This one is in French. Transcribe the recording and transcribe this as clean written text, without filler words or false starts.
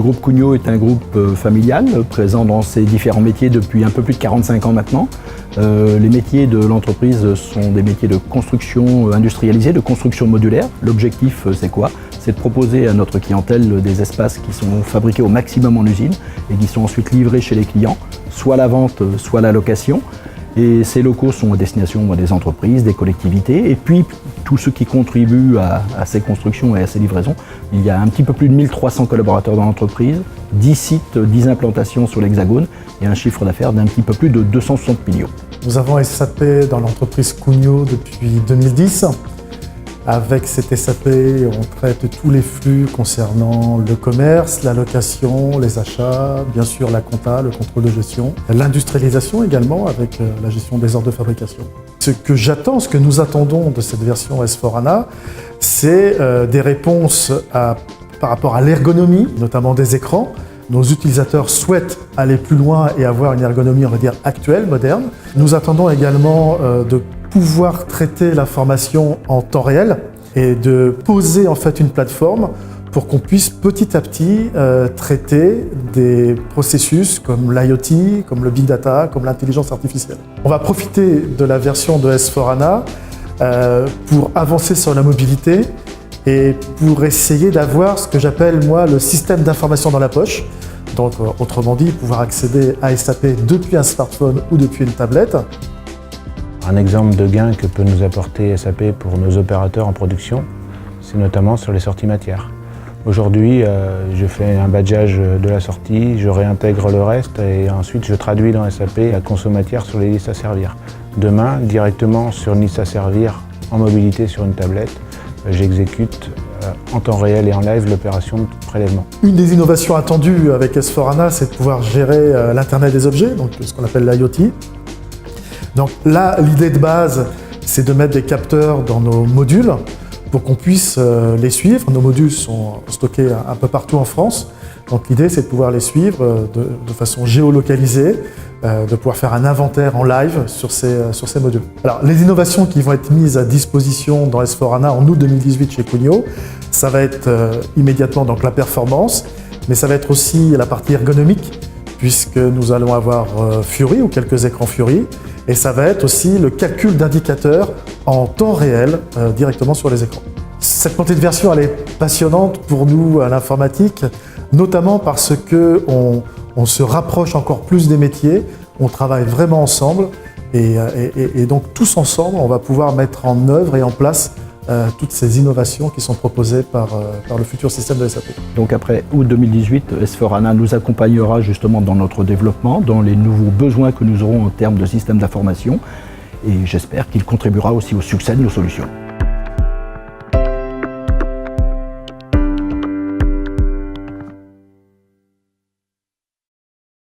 Le groupe Cugnot est un groupe familial, présent dans ses différents métiers depuis un peu plus de 45 ans maintenant. Les métiers de l'entreprise sont des métiers de construction industrialisée, de construction modulaire. L'objectif, c'est quoi? C'est de proposer à notre clientèle des espaces qui sont fabriqués au maximum en usine et qui sont ensuite livrés chez les clients, soit la vente, soit la location. Et ces locaux sont à destination des entreprises, des collectivités, et puis tous ceux qui contribuent à ces constructions et à ces livraisons. Il y a un petit peu plus de 1300 collaborateurs dans l'entreprise, 10 sites, 10 implantations sur l'Hexagone et un chiffre d'affaires d'un petit peu plus de 260 millions. Nous avons SAP dans l'entreprise Cugnot depuis 2010. Avec cet SAP, on traite tous les flux concernant le commerce, la location, les achats, bien sûr la compta, le contrôle de gestion, l'industrialisation également avec la gestion des ordres de fabrication. Ce que nous attendons de cette version S/4HANA, c'est des réponses par rapport à l'ergonomie, notamment des écrans. Nos utilisateurs souhaitent aller plus loin et avoir une ergonomie, on va dire, actuelle, moderne. Nous attendons également de pouvoir traiter l'information en temps réel et de poser en fait une plateforme pour qu'on puisse petit à petit traiter des processus comme l'IoT, comme le Big Data, comme l'intelligence artificielle. On va profiter de la version de S/4HANA pour avancer sur la mobilité et pour essayer d'avoir ce que j'appelle moi le système d'information dans la poche. Donc autrement dit, pouvoir accéder à SAP depuis un smartphone ou depuis une tablette. Un exemple de gain que peut nous apporter SAP pour nos opérateurs en production, c'est notamment sur les sorties matières. Aujourd'hui, je fais un badgeage de la sortie, je réintègre le reste et ensuite je traduis dans SAP la consommatière sur les listes à servir. Demain, directement sur une liste à servir en mobilité sur une tablette, j'exécute en temps réel et en live l'opération de prélèvement. Une des innovations attendues avec S/4HANA, c'est de pouvoir gérer l'Internet des objets, donc ce qu'on appelle l'IoT. Donc là, l'idée de base, c'est de mettre des capteurs dans nos modules pour qu'on puisse les suivre. Nos modules sont stockés un peu partout en France. Donc l'idée, c'est de pouvoir les suivre de façon géolocalisée, de pouvoir faire un inventaire en live sur ces modules. Alors, les innovations qui vont être mises à disposition dans S/4HANA en août 2018 chez Cugnot, ça va être immédiatement donc la performance, mais ça va être aussi la partie ergonomique, puisque nous allons avoir Fury ou quelques écrans Fury, et ça va être aussi le calcul d'indicateurs en temps réel directement sur les écrans. Cette montée de version, elle est passionnante pour nous à l'informatique, notamment parce qu'on se rapproche encore plus des métiers, on travaille vraiment ensemble et donc tous ensemble, on va pouvoir mettre en œuvre et en place toutes ces innovations qui sont proposées par le futur système de SAP. Donc après août 2018, S/4HANA nous accompagnera justement dans notre développement, dans les nouveaux besoins que nous aurons en termes de système d'information et j'espère qu'il contribuera aussi au succès de nos solutions.